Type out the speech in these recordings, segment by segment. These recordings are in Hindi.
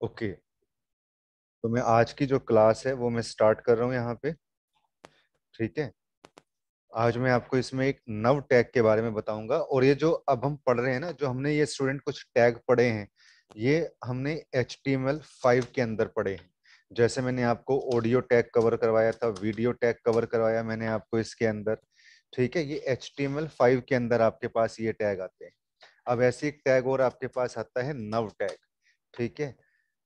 ओके, तो मैं आज की जो क्लास है वो मैं स्टार्ट कर रहा हूँ यहाँ पे। ठीक है, आज मैं आपको इसमें एक नव टैग के बारे में बताऊंगा। और ये जो अब हम पढ़ रहे हैं ना, जो हमने ये स्टूडेंट कुछ टैग पढ़े हैं, ये हमने HTML5 के अंदर पढ़े हैं। जैसे मैंने आपको ऑडियो टैग कवर करवाया था, वीडियो टैग कवर करवाया मैंने आपको इसके अंदर। ठीक है, ये HTML5 के अंदर आपके पास ये टैग आते हैं। अब ऐसे एक टैग और आपके पास आता है नव टैग। ठीक है,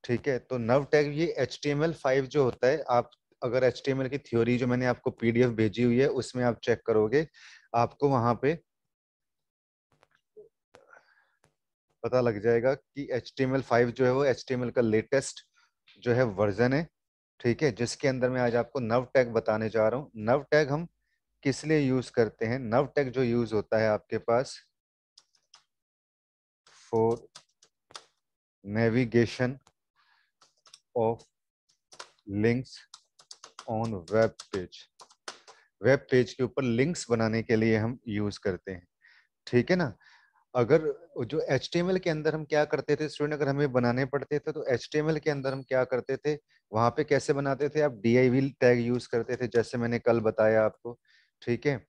ठीक है, तो नव टैग ये HTML5 जो होता है, आप अगर HTML की थ्योरी जो मैंने आपको PDF भेजी हुई है उसमें आप चेक करोगे, आपको वहां पे पता लग जाएगा कि HTML5 जो है वो HTML का लेटेस्ट जो है वर्जन है। ठीक है, जिसके अंदर मैं आज आपको नव टैग बताने जा रहा हूँ। नव टैग हम किस लिए यूज करते हैं? नव टैग जो यूज होता है आपके पास for navigation of links on web page. Web page के ऊपर लिंक्स बनाने के लिए हम यूज करते हैं। ठीक है ना। अगर जो HTML के अंदर हम क्या करते थे स्टूडेंट, अगर हमें बनाने पड़ते थे तो HTML के अंदर हम क्या करते थे, वहां पे कैसे बनाते थे? आप div टैग यूज करते थे, जैसे मैंने कल बताया आपको। ठीक है,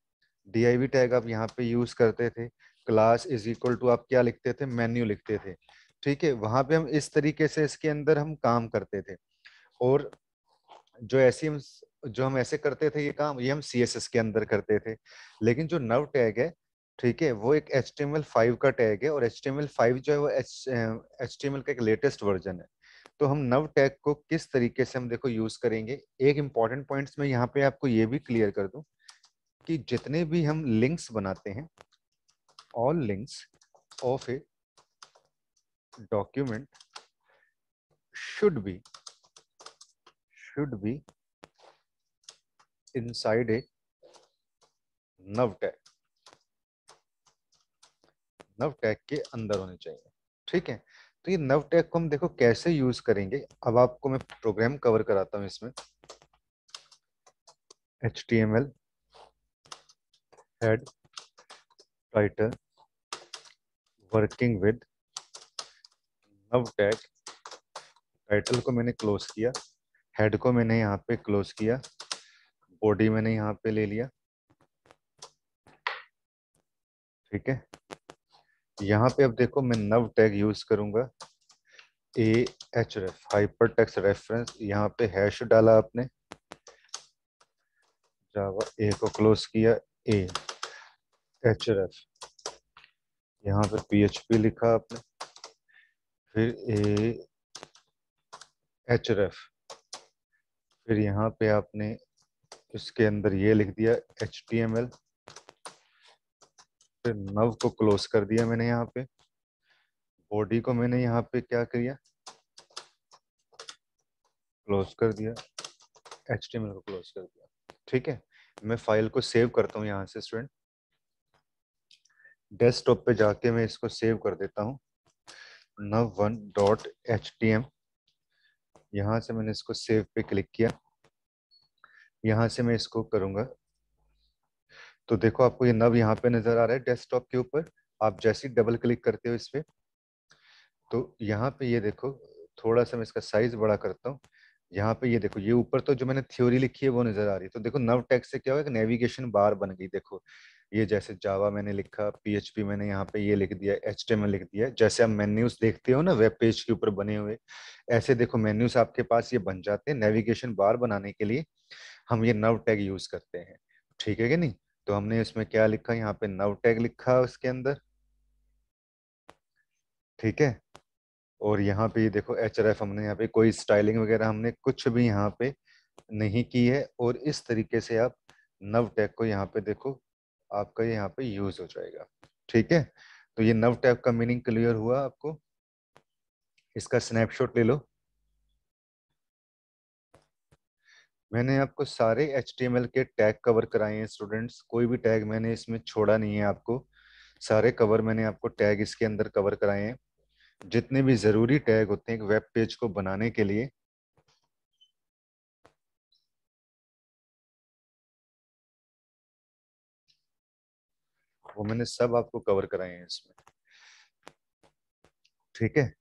div टैग आप यहाँ पे यूज करते थे। क्लास इज इक्वल टू आप क्या लिखते थे? मेन्यू लिखते थे। ठीक है, वहां पे हम इस तरीके से इसके अंदर हम काम करते थे। और जो ऐसे हम जो हम ऐसे करते थे, ये काम ये हम CSS के अंदर करते थे। लेकिन जो नव टैग है, ठीक है, वो एक HTML5 का टैग है। और HTML5 जो है वो HTML का एक लेटेस्ट वर्जन है। तो हम नव टैग को किस तरीके से हम देखो यूज करेंगे, एक इंपॉर्टेंट पॉइंट्स में यहाँ पे आपको ये भी क्लियर कर दूं कि जितने भी हम लिंक्स बनाते हैं, all links of a document should be should be inside a नव टैग, नव टैग के अंदर होने चाहिए। ठीक है, तो ये नव टैग को हम देखो कैसे यूज करेंगे। अब आपको मैं प्रोग्राम कवर कराता हूँ इसमें। HTML head title working with नव टैग। टाइटल को मैंने क्लोज किया, हेड को मैंने यहाँ पे क्लोज किया, बॉडी मैंने यहाँ पे ले लिया। ठीक है, यहाँ पे अब देखो मैं नव टैग यूज करूंगा, AHREF हाइपर टेक्स्ट रेफरेंस। यहाँ पे हैश डाला आपने, जावा ए को क्लोज किया, AHREF, यहाँ पे PHP लिखा आपने, फिर AHREF, फिर यहाँ पे आपने इसके अंदर ये लिख दिया HTML, फिर नव को क्लोज कर दिया मैंने। यहाँ पे बॉडी को मैंने यहाँ पे क्या किया? क्लोज कर दिया, HTML को क्लोज कर दिया। ठीक है, मैं फाइल को सेव करता हूँ यहाँ से स्टूडेंट। डेस्कटॉप पे जाके मैं इसको सेव कर देता हूँ, nov1.htm। यहाँ से मैंने इसको सेव पे क्लिक किया, यहाँ से मैं इसको करूँगा तो देखो आपको ये नव यहाँ पे नजर आ रहा है डेस्कटॉप के ऊपर। आप जैसे ही डबल क्लिक करते हो इस पे, तो यहाँ पे ये देखो, थोड़ा सा मैं इसका साइज बड़ा करता हूँ। यहाँ पे ये देखो, ये ऊपर तो जो मैंने थ्योरी लिखी है वो नजर आ रही है। तो देखो नव टेक्स्ट से क्या हुआ कि नेविगेशन बार बन गई। देखो ये जैसे जावा मैंने लिखा, PHP मैंने यहाँ पे ये लिख दिया, HTML लिख दिया। जैसे आप मेन्यूज देखते हो ना वेब पेज के ऊपर बने हुए, ऐसे देखो मेन्यूज आपके पास ये बन जाते हैं। नेविगेशन बार बनाने के लिए हम ये नव टैग यूज करते हैं। ठीक है कि नहीं? तो हमने इसमें क्या लिखा, यहाँ पे नव टैग लिखा उसके अंदर। ठीक है, और यहाँ पे ये देखो HRF, हमने यहाँ पे कोई स्टाइलिंग वगैरह हमने कुछ भी यहाँ पे नहीं की है। और इस तरीके से आप नव टैग को यहाँ पे देखो, आपका ये यहाँ पे यूज हो जाएगा। ठीक है, तो ये नव टैग का मीनिंग क्लियर हुआ आपको? इसका स्नैपशॉट ले लो। मैंने आपको सारे HTML के टैग कवर कराए हैं स्टूडेंट्स, कोई भी टैग मैंने इसमें छोड़ा नहीं है आपको। सारे कवर मैंने आपको टैग इसके अंदर कवर कराए हैं, जितने भी जरूरी टैग होते हैं एक वेब पेज को बनाने के लिए। वो मैंने सब आपको कवर कराए हैं इसमें। ठीक है,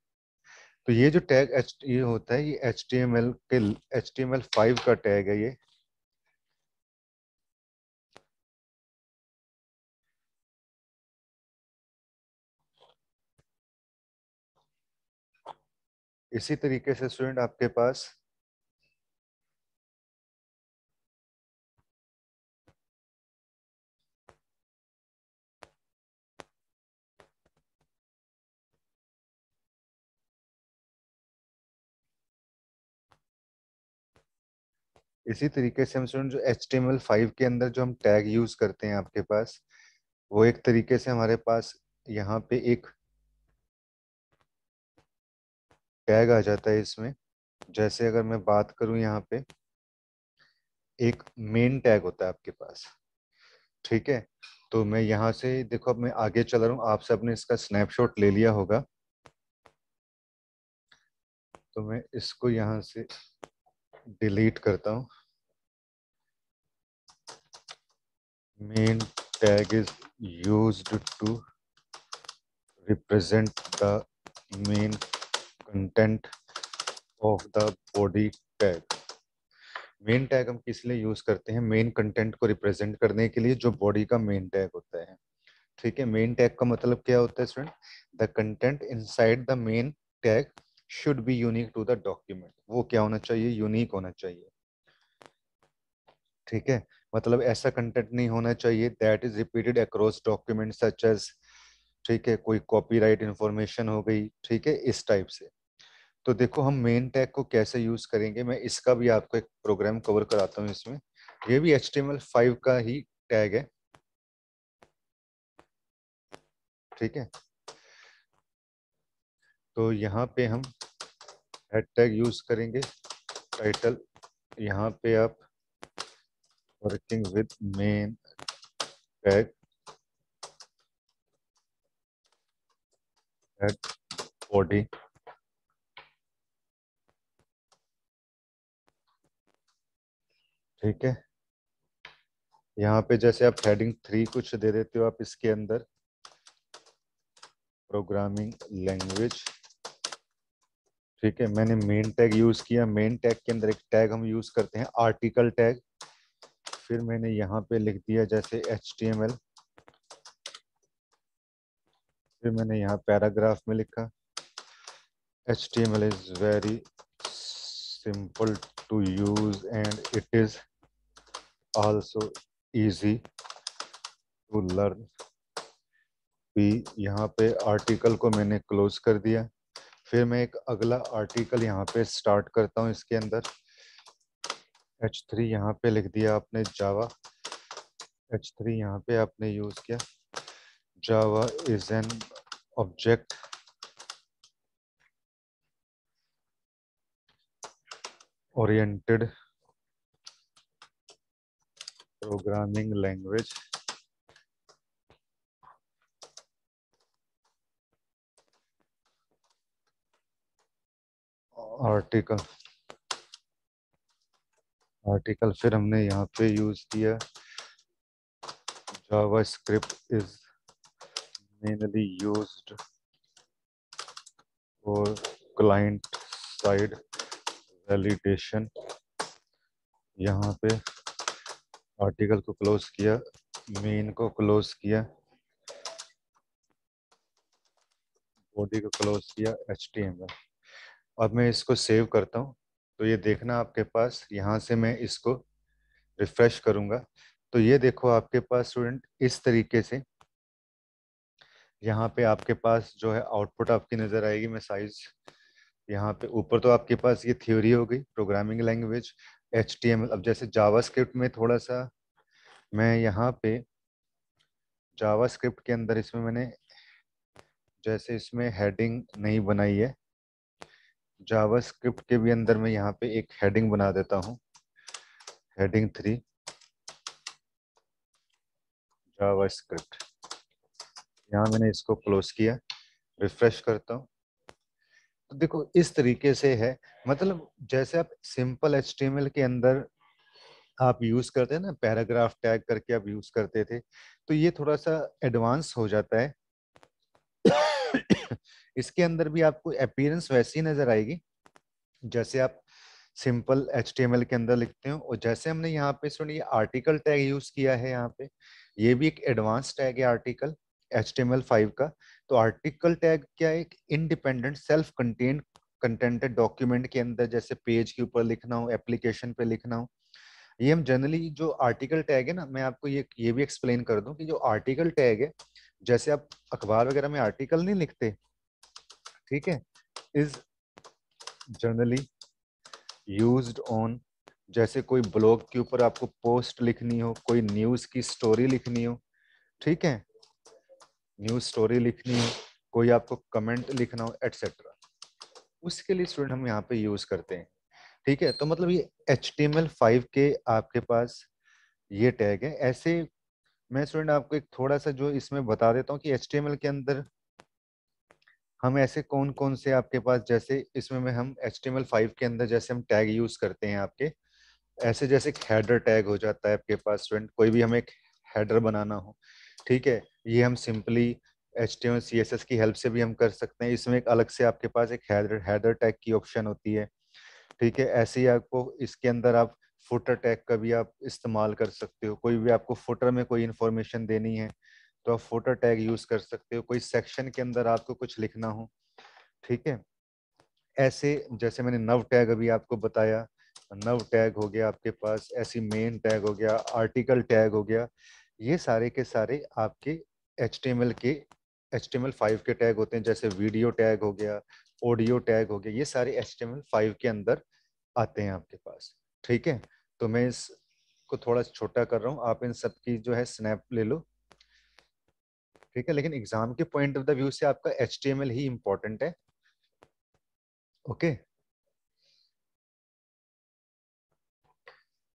तो ये जो टैग ये होता है, ये HTML के HTML5 का टैग है ये। इसी तरीके से स्टूडेंट आपके पास इसी तरीके से हम स्टूडेंट जो HTML5 के अंदर जो हम टैग यूज करते हैं आपके पास, वो एक तरीके से हमारे पास यहाँ पे एक टैग आ जाता है इसमें। जैसे अगर मैं बात करूं, यहाँ पे एक मेन टैग होता है आपके पास, ठीक है। तो मैं यहाँ से देखो, अब मैं आगे चल रहा हूँ, आप सबने इसका स्नैपशॉट ले लिया होगा, तो मैं इसको यहाँ से डिलीट करता हूँ। Main tag is used to represent the main content of the body tag. Main tag हम किस लिए यूज करते हैं? मेन कंटेंट को रिप्रेजेंट करने के लिए, जो बॉडी का मेन टैग होता है, ठीक है। मेन टैग का मतलब क्या होता है student? The content inside the main tag should be unique to the document. वो क्या होना चाहिए? यूनिक होना चाहिए, ठीक है। मतलब ऐसा कंटेंट नहीं होना चाहिए that is repeated across document such as, ठीक है, कोई कॉपीराइट इंफॉर्मेशन हो गई, ठीक है, इस टाइप से। तो देखो हम मेन टैग को कैसे यूज करेंगे, मैं इसका भी आपको एक प्रोग्राम कवर कराता हूँ इसमें। ये भी HTML5 का ही टैग है, ठीक है। तो यहाँ पे हम हेड टैग यूज करेंगे, टाइटल, यहाँ पे आप working with main tag head body, ठीक है। यहाँ पे जैसे आप हेडिंग 3 कुछ दे देते हो आप इसके अंदर, प्रोग्रामिंग लैंग्वेज, ठीक है। मैंने मेन टैग यूज किया, मेन टैग के अंदर एक टैग हम यूज करते हैं आर्टिकल टैग। फिर मैंने यहाँ पे लिख दिया जैसे HTML, फिर मैंने यहाँ पैराग्राफ में लिखा HTML is very simple to use and it is also easy to learn। भी यहाँ पे आर्टिकल को मैंने क्लोज कर दिया। फिर मैं एक अगला आर्टिकल यहाँ पे स्टार्ट करता हूँ इसके अंदर। H3 यहाँ पे लिख दिया आपने जावा, H3 यहाँ पे आपने यूज किया Java is an object oriented programming language. Article article फिर हमने यहाँ पे यूज किया JavaScript is mainly used for client side validation। यहाँ पे आर्टिकल को क्लोज किया, मेन को क्लोज किया, बॉडी को क्लोज किया, HTML। अब मैं इसको सेव करता हूँ। तो ये देखना आपके पास, यहाँ से मैं इसको रिफ्रेश करूंगा, तो ये देखो आपके पास स्टूडेंट इस तरीके से यहाँ पे आपके पास जो है आउटपुट आपकी नजर आएगी। मैं साइज यहाँ पे ऊपर, तो आपके पास ये थ्योरी हो गई प्रोग्रामिंग लैंग्वेज HTML। अब जैसे जावास्क्रिप्ट में थोड़ा सा मैं यहाँ पे जावास्क्रिप्ट के अंदर इसमें मैंने जैसे इसमें हेडिंग नहीं बनाई है, जावास्क्रिप्ट के भी अंदर मैं यहाँ पे एक हेडिंग बना देता हूँ, हेडिंग 3 जावास्क्रिप्ट। यहाँ मैंने इसको क्लोज किया, रिफ्रेश करता हूँ। तो देखो इस तरीके से है, मतलब जैसे आप सिंपल HTML के अंदर आप यूज करते हैं ना, पैराग्राफ टैग करके आप यूज करते थे, तो ये थोड़ा सा एडवांस हो जाता है इसके अंदर भी आपको अपीयरेंस वैसी ही नजर आएगी जैसे आप सिंपल HTML के अंदर लिखते हो। और जैसे हमने यहाँ पे सुनिए आर्टिकल टैग यूज किया है यहाँ पे, ये भी एक एडवांस टैग है आर्टिकल HTML5 का। तो आर्टिकल टैग क्या है, एक independent self contained contented document के अंदर जैसे पेज के ऊपर लिखना हो, एप्लीकेशन पे लिखना हो, ये हम जनरली जो आर्टिकल टैग है ना, मैं आपको ये भी एक्सप्लेन कर दूं कि जो आर्टिकल टैग है, जैसे आप अखबार वगैरह में आर्टिकल नहीं लिखते, ठीक है, इज जनरली यूज्ड ऑन, जैसे कोई ब्लॉग के ऊपर आपको पोस्ट लिखनी हो, कोई न्यूज की स्टोरी लिखनी हो, ठीक है, न्यूज स्टोरी लिखनी हो, कोई आपको कमेंट लिखना हो एटसेट्रा, उसके लिए स्टूडेंट हम यहाँ पे यूज करते हैं। ठीक है, तो मतलब ये HTML5 के आपके पास ये टैग है। ऐसे मैं स्टूडेंट आपको एक थोड़ा सा जो इसमें बता देता हूँ कि HTML के अंदर हम ऐसे कौन कौन से आपके पास, जैसे इसमें में हम HTML5 के अंदर जैसे हम टैग यूज करते हैं आपके, ऐसे जैसे एक हेडर टैग हो जाता है आपके पास स्टूडेंट, कोई भी हमें एक हेडर बनाना हो, ठीक है, ये हम सिंपली HTML CSS की हेल्प से भी हम कर सकते हैं। इसमें एक अलग से आपके पास एक हेडर टैग की ऑप्शन होती है, ठीक है। ऐसे ही आपको इसके अंदर आप फुटर टैग का भी आप इस्तेमाल कर सकते हो, कोई भी आपको फुटर में कोई इन्फॉर्मेशन देनी है तो आप फुटर टैग यूज कर सकते हो, कोई सेक्शन के अंदर आपको कुछ लिखना हो, ठीक है। ऐसे जैसे मैंने नव टैग अभी आपको बताया, नव टैग हो गया आपके पास, ऐसी मेन टैग हो गया, आर्टिकल टैग हो गया, ये सारे के सारे आपके HTML5 के टैग होते हैं। जैसे वीडियो टैग हो गया, ऑडियो टैग हो गया, ये सारे HTML5 के अंदर आते हैं आपके पास, ठीक है। तो मैं इसको थोड़ा छोटा कर रहा हूँ, आप इन सब की जो है स्नैप ले लो, ठीक है। लेकिन एग्जाम के पॉइंट ऑफ द व्यू से आपका HTML ही इंपॉर्टेंट है, ओके।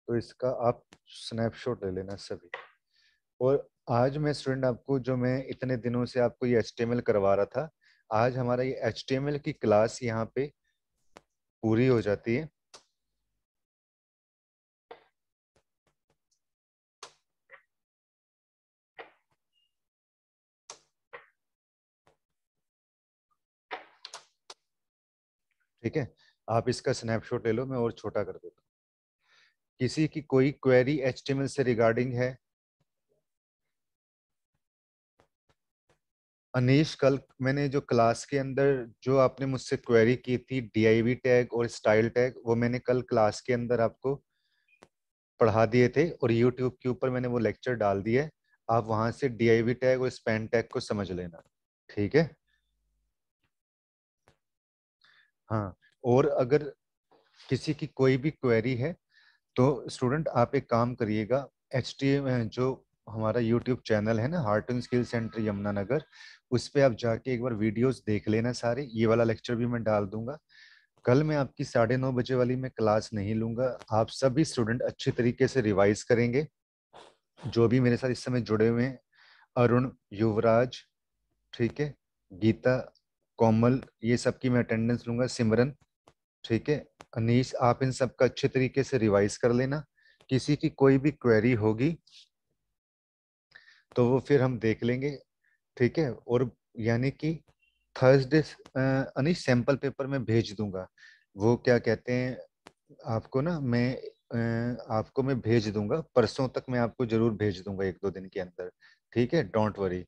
तो इसका आप स्नैपशॉट ले लेना सभी। और आज मैं स्टूडेंट आपको, जो मैं इतने दिनों से आपको ये HTML करवा रहा था, आज हमारा ये HTML की क्लास यहाँ पे पूरी हो जाती है। ठीक है, आप इसका स्नैपशॉट ले लो, मैं और छोटा कर देता हूँ। किसी की कोई क्वेरी HTML से रिगार्डिंग है? अनीश, कल मैंने जो क्लास के अंदर जो आपने मुझसे क्वेरी की थी DIV टैग और स्टाइल टैग, वो मैंने कल क्लास के अंदर आपको पढ़ा दिए थे और यूट्यूब के ऊपर मैंने वो लेक्चर डाल दिए। आप वहां से DIV टैग और स्पैन टैग को समझ लेना, ठीक है। हाँ, और अगर किसी की कोई भी क्वेरी है तो स्टूडेंट आप एक काम करिएगा, जो हमारा यूट्यूब चैनल है ना, heart and skill centre Yamunanagar, उस पे आप जाके एक बार वीडियोस देख लेना सारे। ये वाला लेक्चर भी मैं डाल दूंगा। कल मैं आपकी 9:30 बजे वाली मैं क्लास नहीं लूंगा। आप सभी स्टूडेंट अच्छी तरीके से रिवाइज करेंगे, जो भी मेरे साथ इस समय जुड़े हुए हैं, अरुण, युवराज, ठीक है, गीता, कोमल, ये सब की मैं अटेंडेंस लूंगा, सिमरन, ठीक है, अनीश, आप इन सब का अच्छे तरीके से रिवाइज कर लेना। किसी की कोई भी क्वेरी होगी तो वो फिर हम देख लेंगे, ठीक है। और यानी कि थर्सडे अनीश सैंपल पेपर में भेज दूंगा, वो क्या कहते हैं, आपको ना मैं आपको मैं भेज दूंगा, परसों तक मैं आपको जरूर भेज दूंगा, 1-2 दिन के अंदर, ठीक है, डोंट वरी।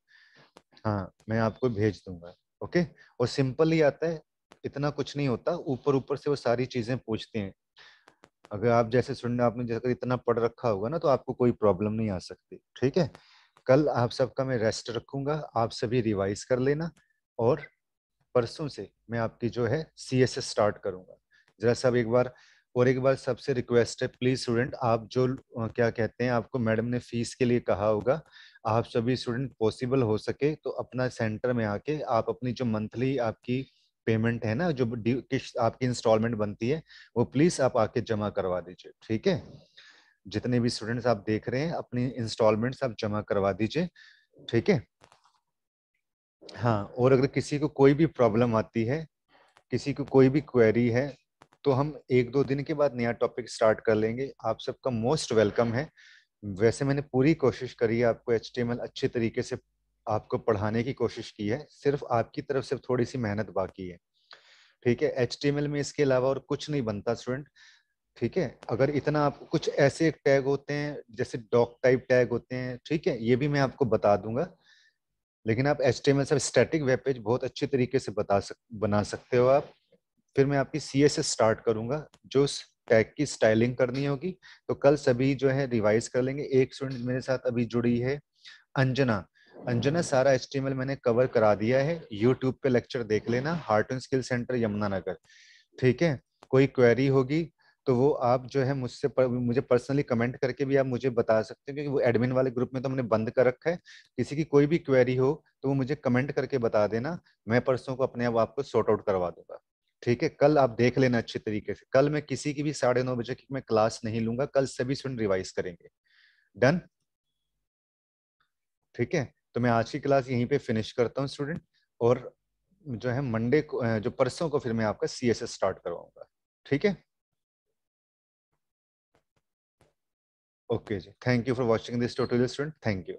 हाँ, मैं आपको भेज दूंगा, ओके। और सिंपल ही आता है, इतना कुछ नहीं होता, ऊपर ऊपर से वो सारी चीजें पूछते हैं। अगर आप जैसे सुनने, आपने जैसे इतना पढ़ रखा होगा ना, तो आपको कोई प्रॉब्लम नहीं आ सकती, ठीक है। कल आप सबका मैं रेस्ट रखूंगा, आप सभी रिवाइज कर लेना, और परसों से मैं आपकी जो है CSS स्टार्ट करूंगा। जरा सब एक बार, और एक बार सबसे रिक्वेस्ट है, प्लीज स्टूडेंट, आप जो क्या कहते हैं, आपको मैडम ने फीस के लिए कहा होगा, आप सभी स्टूडेंट पॉसिबल हो सके तो अपना सेंटर में आके आप अपनी जो मंथली आपकी पेमेंट है ना, जो किस्त आपकी इंस्टॉलमेंट बनती है, वो प्लीज आप आके जमा करवा दीजिए, ठीक है। जितने भी स्टूडेंट्स आप देख रहे हैं, अपनी इंस्टॉलमेंट्स आप जमा करवा दीजिए, ठीक है। हाँ, और अगर किसी को कोई भी प्रॉब्लम आती है, किसी को कोई भी क्वेरी है, तो हम 1-2 दिन के बाद नया टॉपिक स्टार्ट कर लेंगे। आप सबका मोस्ट वेलकम है। वैसे मैंने पूरी कोशिश करी है आपको HTML अच्छे तरीके से आपको पढ़ाने की कोशिश की है, सिर्फ आपकी तरफ से थोड़ी सी मेहनत बाकी है। ठीक है, HTML में इसके अलावा और कुछ नहीं बनता स्टूडेंट। ठीक है, अगर इतना आप कुछ ऐसे टैग होते हैं जैसे डॉक टाइप टैग होते हैं, ठीक है, ये भी मैं आपको बता दूंगा। लेकिन आप HTML से स्टैटिक वेब पेज बहुत अच्छे तरीके से बना सकते हो आप। फिर मैं आपकी CSS स्टार्ट करूंगा, जो टैग की स्टाइलिंग करनी होगी। तो कल सभी जो है रिवाइज कर लेंगे। एक स्टूडेंट मेरे साथ अभी जुड़ी है, अंजना। अंजना, सारा HTML मैंने कवर करा दिया है, यूट्यूब पे लेक्चर देख लेना, heart and skill centre Yamunanagar. ठीक है, कोई क्वेरी होगी तो वो आप जो है मुझे पर्सनली कमेंट करके भी आप मुझे बता सकते हैं, क्योंकि वो एडमिन वाले ग्रुप में तो हमने बंद कर रखा है। किसी की कोई भी क्वेरी हो तो वो मुझे कमेंट करके बता देना, मैं परसों को अपने आप आपको सॉर्ट आउट करवा दूंगा। ठीक है, कल आप देख लेना अच्छे तरीके से। कल मैं किसी की भी 9:30 बजे की मैं क्लास नहीं लूंगा, कल सभी स्टूडेंट रिवाइज करेंगे। डन। ठीक है, तो मैं आज की क्लास यहीं पे फिनिश करता हूँ स्टूडेंट। और जो है मंडे को, जो परसों को फिर मैं आपका CSS स्टार्ट करवाऊंगा। ठीक है, ओके जी, thank you for watching this tutorial student, thank you.